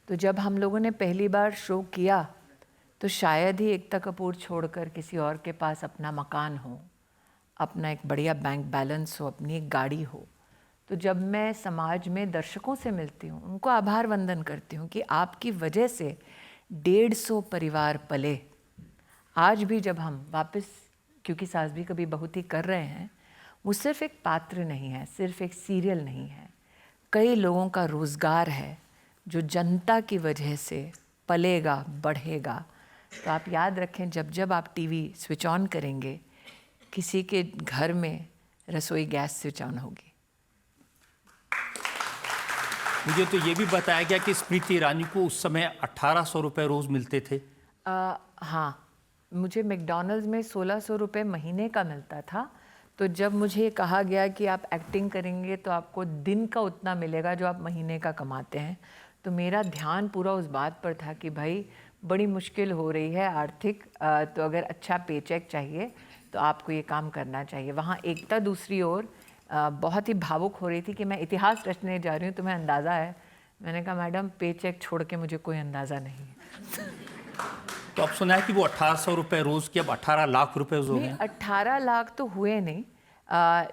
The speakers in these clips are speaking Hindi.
तो जब हम लोगों ने पहली बार शो किया तो शायद ही एकता कपूर छोड़कर किसी और के पास अपना मकान हो, अपना एक बढ़िया बैंक बैलेंस हो, अपनी एक गाड़ी हो। तो जब मैं समाज में दर्शकों से मिलती हूँ, उनको आभार वंदन करती हूँ कि आपकी वजह से 150 परिवार पले। आज भी जब हम वापस, क्योंकि सास भी कभी बहुत ही कर रहे हैं, वो सिर्फ एक पात्र नहीं है, सिर्फ एक सीरियल नहीं है, कई लोगों का रोज़गार है जो जनता की वजह से पलेगा, बढ़ेगा। तो आप याद रखें, जब जब आप टीवी स्विच ऑन करेंगे, किसी के घर में रसोई गैस स्विच ऑन होगी। मुझे तो ये भी बताया गया कि स्मृति ईरानी को उस समय 1800 रुपये रोज़ मिलते थे। हाँ, मुझे मैकडॉनल्ड्स में 1600 रुपये महीने का मिलता था। तो जब मुझे कहा गया कि आप एक्टिंग करेंगे तो आपको दिन का उतना मिलेगा जो आप महीने का कमाते हैं, तो मेरा ध्यान पूरा उस बात पर था कि भाई बड़ी मुश्किल हो रही है आर्थिक, तो अगर अच्छा पेचेक चाहिए तो आपको ये काम करना चाहिए। वहाँ एकता दूसरी ओर बहुत ही भावुक हो रही थी कि मैं इतिहास रचने जा रही हूँ, तुम्हें अंदाज़ा है। मैंने कहा मैडम, पेचेक छोड़ के मुझे कोई अंदाज़ा नहीं है। तो अब सुना है कि वो 1800 रुपये रोज़ के अब 18 लाख रुपए हो गए। 18 लाख तो हुए नहीं,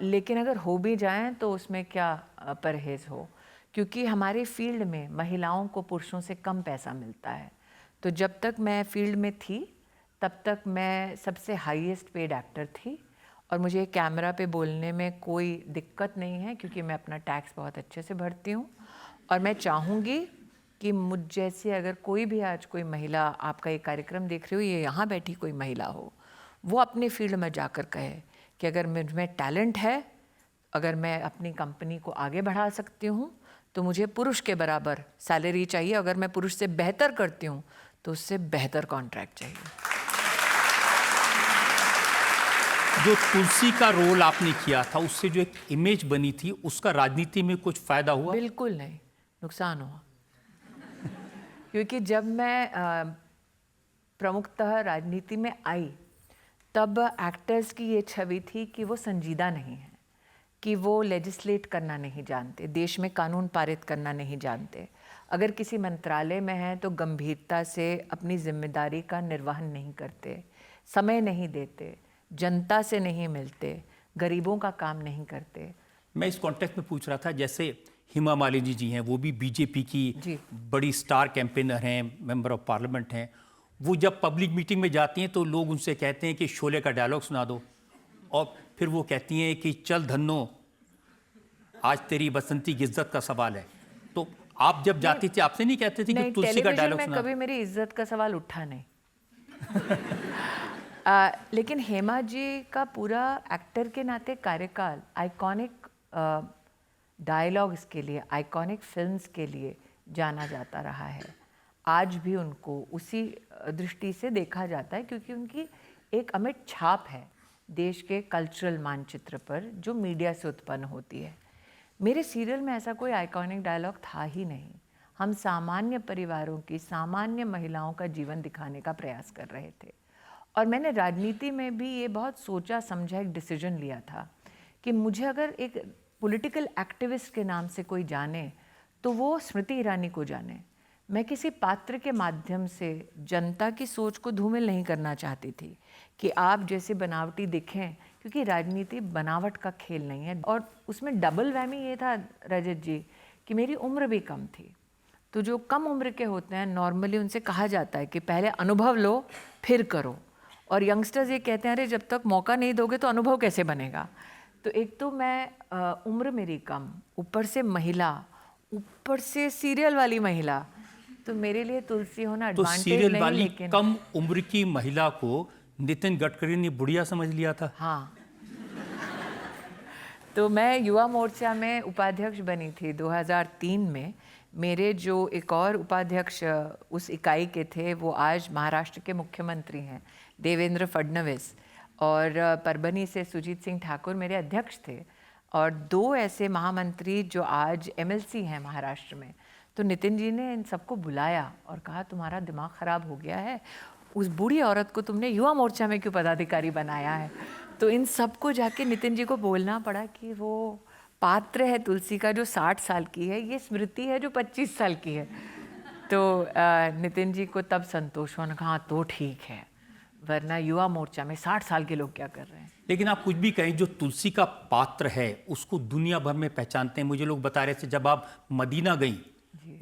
लेकिन अगर हो भी जाएं तो उसमें क्या परहेज़ हो, क्योंकि हमारे फील्ड में महिलाओं को पुरुषों से कम पैसा मिलता है। तो जब तक मैं फील्ड में थी तब तक मैं सबसे हाईएस्ट पेड एक्टर थी, और मुझे कैमरा पे बोलने में कोई दिक्कत नहीं है क्योंकि मैं अपना टैक्स बहुत अच्छे से भरती हूँ। और मैं चाहूँगी कि मुझ जैसे अगर कोई भी आज कोई महिला आपका ये कार्यक्रम देख रही हो, ये यहाँ बैठी कोई महिला हो, वो अपने फील्ड में जाकर कहे कि अगर मुझ में टैलेंट है, अगर मैं अपनी कंपनी को आगे बढ़ा सकती हूँ तो मुझे पुरुष के बराबर सैलरी चाहिए, अगर मैं पुरुष से बेहतर करती हूँ तो उससे बेहतर कॉन्ट्रैक्ट चाहिए। जो तुलसी का रोल आपने किया था, उससे जो एक इमेज बनी थी, उसका राजनीति में कुछ फायदा हुआ? बिल्कुल नहीं, नुकसान हुआ। क्योंकि जब मैं प्रमुखतः राजनीति में आई तब एक्टर्स की ये छवि थी कि वो संजीदा नहीं है, कि वो लेजिस्लेट करना नहीं जानते, देश में कानून पारित करना नहीं जानते, अगर किसी मंत्रालय में हैं तो गंभीरता से अपनी जिम्मेदारी का निर्वहन नहीं करते, समय नहीं देते, जनता से नहीं मिलते, गरीबों का काम नहीं करते। मैं इस कॉन्टेक्स्ट में पूछ रहा था, जैसे हेमा मालिनी जी हैं, वो भी बीजेपी की बड़ी स्टार कैंपेनर हैं, मेंबर ऑफ पार्लियामेंट हैं। वो जब पब्लिक मीटिंग में जाती हैं तो लोग उनसे कहते हैं कि शोले का डायलॉग सुना दो, और फिर वो कहती हैं कि चल धन्नो, आज तेरी बसंती की इज्जत का सवाल है। तो आप जब जाती थी, आपसे नहीं कहते थे कि तुलसी का डायलॉग सुना? कभी मेरी इज्जत का सवाल उठा नहीं। लेकिन हेमा जी का पूरा एक्टर के नाते कार्यकाल आइकॉनिक डायलॉग्स के लिए, आइकॉनिक फिल्म्स के लिए जाना जाता रहा है। आज भी उनको उसी दृष्टि से देखा जाता है क्योंकि उनकी एक अमिट छाप है देश के कल्चरल मानचित्र पर जो मीडिया से उत्पन्न होती है। मेरे सीरियल में ऐसा कोई आइकॉनिक डायलॉग था ही नहीं। हम सामान्य परिवारों की, सामान्य महिलाओं का जीवन दिखाने का प्रयास कर रहे थे। और मैंने राजनीति में भी ये बहुत सोचा समझा एक डिसीजन लिया था कि मुझे अगर एक पॉलिटिकल एक्टिविस्ट के नाम से कोई जाने तो वो स्मृति ईरानी को जाने। मैं किसी पात्र के माध्यम से जनता की सोच को धूमिल नहीं करना चाहती थी कि आप जैसे बनावटी दिखें, क्योंकि राजनीति बनावट का खेल नहीं है। और उसमें डबल वैमी ये था रजत जी कि मेरी उम्र भी कम थी। तो जो कम उम्र के होते हैं नॉर्मली उनसे कहा जाता है कि पहले अनुभव लो फिर करो, और यंगस्टर्स ये कहते हैं अरे जब तक मौका नहीं दोगे तो अनुभव कैसे बनेगा। तो एक तो मैं उम्र मेरी कम, ऊपर से महिला, ऊपर से सीरियल वाली महिला, तो मेरे लिए तुलसी होना एडवांटेज नहीं। सीरियल वाली कम उम्र की महिला को नितिन गडकरी ने बुढ़िया समझ लिया था। हाँ। तो मैं युवा मोर्चा में उपाध्यक्ष बनी थी 2003 में। मेरे जो एक और उपाध्यक्ष उस इकाई के थे वो आज महाराष्ट्र के मुख्यमंत्री हैं, देवेंद्र फडणवीस, और परभनी से सुजीत सिंह ठाकुर मेरे अध्यक्ष थे, और 2 ऐसे महामंत्री जो आज एमएलसी हैं महाराष्ट्र में। तो नितिन जी ने इन सबको बुलाया और कहा तुम्हारा दिमाग ख़राब हो गया है, उस बूढ़ी औरत को तुमने युवा मोर्चा में क्यों पदाधिकारी बनाया है। तो इन सबको जाके नितिन जी को बोलना पड़ा कि वो पात्र है तुलसी का जो 60 साल की है, ये स्मृति है जो 25 साल की है। तो नितिन जी को तब संतोष हुआ, कहा तो ठीक है, वरना युवा मोर्चा में 60 साल के लोग क्या कर रहे हैं। लेकिन आप कुछ भी कहें, जो तुलसी का पात्र है उसको दुनिया भर में पहचानते हैं। मुझे लोग बता रहे थे जब आप मदीना गई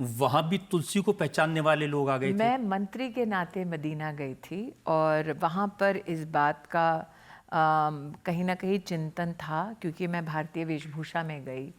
वहां भी तुलसी को पहचानने वाले लोग आ गए थे। मैं मंत्री के नाते मदीना गई थी और वहाँ पर इस बात का कहीं ना कहीं चिंतन था, क्योंकि मैं भारतीय वेशभूषा में गई।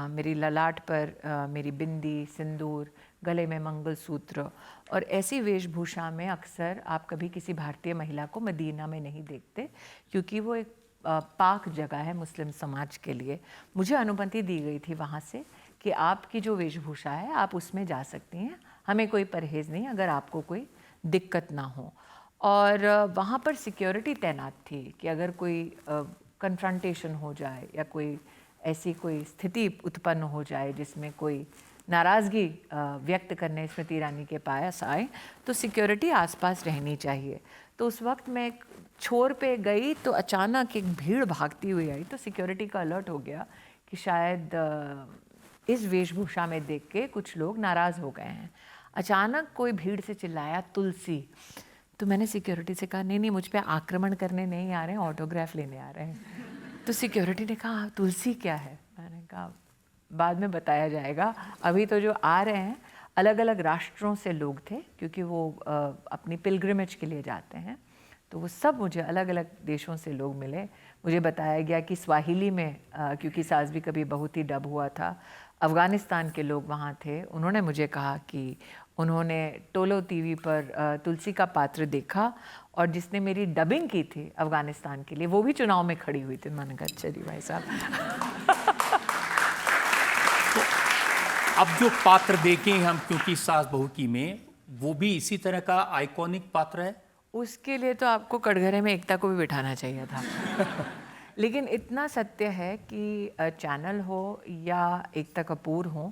मेरी ललाट पर मेरी बिंदी, सिंदूर, गले में मंगलसूत्र, और ऐसी वेशभूषा में अक्सर आप कभी किसी भारतीय महिला को मदीना में नहीं देखते, क्योंकि वो एक पाक जगह है मुस्लिम समाज के लिए। मुझे अनुमति दी गई थी वहाँ से कि आपकी जो वेशभूषा है आप उसमें जा सकती हैं, हमें कोई परहेज़ नहीं अगर आपको कोई दिक्कत ना हो। और वहाँ पर सिक्योरिटी तैनात थी कि अगर कोई कन्फ्रंटेशन हो जाए या कोई ऐसी कोई स्थिति उत्पन्न हो जाए जिसमें कोई नाराज़गी व्यक्त करने स्मृति ईरानी के पास आए, तो सिक्योरिटी आसपास रहनी चाहिए। तो उस वक्त मैं एक छोर पे गई तो अचानक एक भीड़ भागती हुई आई, तो सिक्योरिटी का अलर्ट हो गया कि शायद इस वेशभूषा में देख के कुछ लोग नाराज़ हो गए हैं। अचानक कोई भीड़ से चिल्लाया तुलसी, तो मैंने सिक्योरिटी से कहा नहीं नहीं, मुझ पे आक्रमण करने नहीं आ रहे हैं, ऑटोग्राफ लेने आ रहे हैं। तो सिक्योरिटी ने कहा तुलसी क्या है? मैंने कहा बाद में बताया जाएगा, अभी तो जो आ रहे हैं अलग अलग राष्ट्रों से लोग थे, क्योंकि वो अपनी पिलग्रिमेज के लिए जाते हैं। तो वो सब मुझे अलग अलग देशों से लोग मिले। मुझे बताया गया कि स्वाहिली में, क्योंकि सास भी कभी बहुत ही डब हुआ था, अफ़गानिस्तान के लोग वहाँ थे। उन्होंने मुझे कहा कि उन्होंने टोलो टीवी पर तुलसी का पात्र देखा, और जिसने मेरी डबिंग की थी अफ़गानिस्तान के लिए वो भी चुनाव में खड़ी हुई थी। मैंने कहा चलिए भाई साहब। तो अब जो पात्र देखें हम, क्योंकि सास बहू की में, वो भी इसी तरह का आइकॉनिक पात्र है। उसके लिए तो आपको कटघरे में एकता को भी बिठाना चाहिए था। लेकिन इतना सत्य है कि चैनल हो या एकता कपूर हो,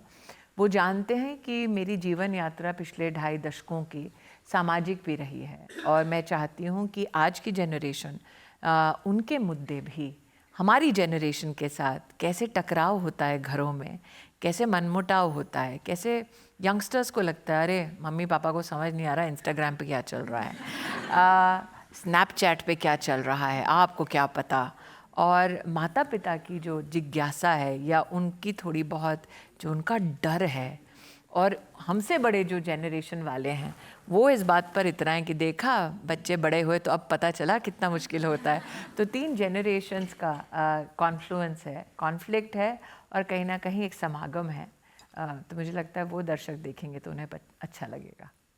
वो जानते हैं कि मेरी जीवन यात्रा पिछले 2.5 दशकों की सामाजिक भी रही है, और मैं चाहती हूँ कि आज की जनरेशन उनके मुद्दे भी हमारी जनरेशन के साथ कैसे टकराव होता है घरों में, कैसे मनमुटाव होता है, कैसे यंगस्टर्स को लगता है अरे मम्मी पापा को समझ नहीं आ रहा इंस्टाग्राम पे क्या चल रहा है, स्नैपचैट पे क्या चल रहा है, आपको क्या पता। और माता पिता की जो जिज्ञासा है या उनकी थोड़ी बहुत जो उनका डर है, और हमसे बड़े जो जनरेशन वाले हैं वो इस बात पर इतराएं कि देखा बच्चे बड़े हुए तो अब पता चला कितना मुश्किल होता है। तो 3 जनरेशन्स का कॉन्फ्लुएंस है, कॉन्फ्लिक्ट है, और कहीं ना कहीं एक समागम है। तो मुझे लगता है वो दर्शक देखेंगे तो उन्हें अच्छा लगेगा।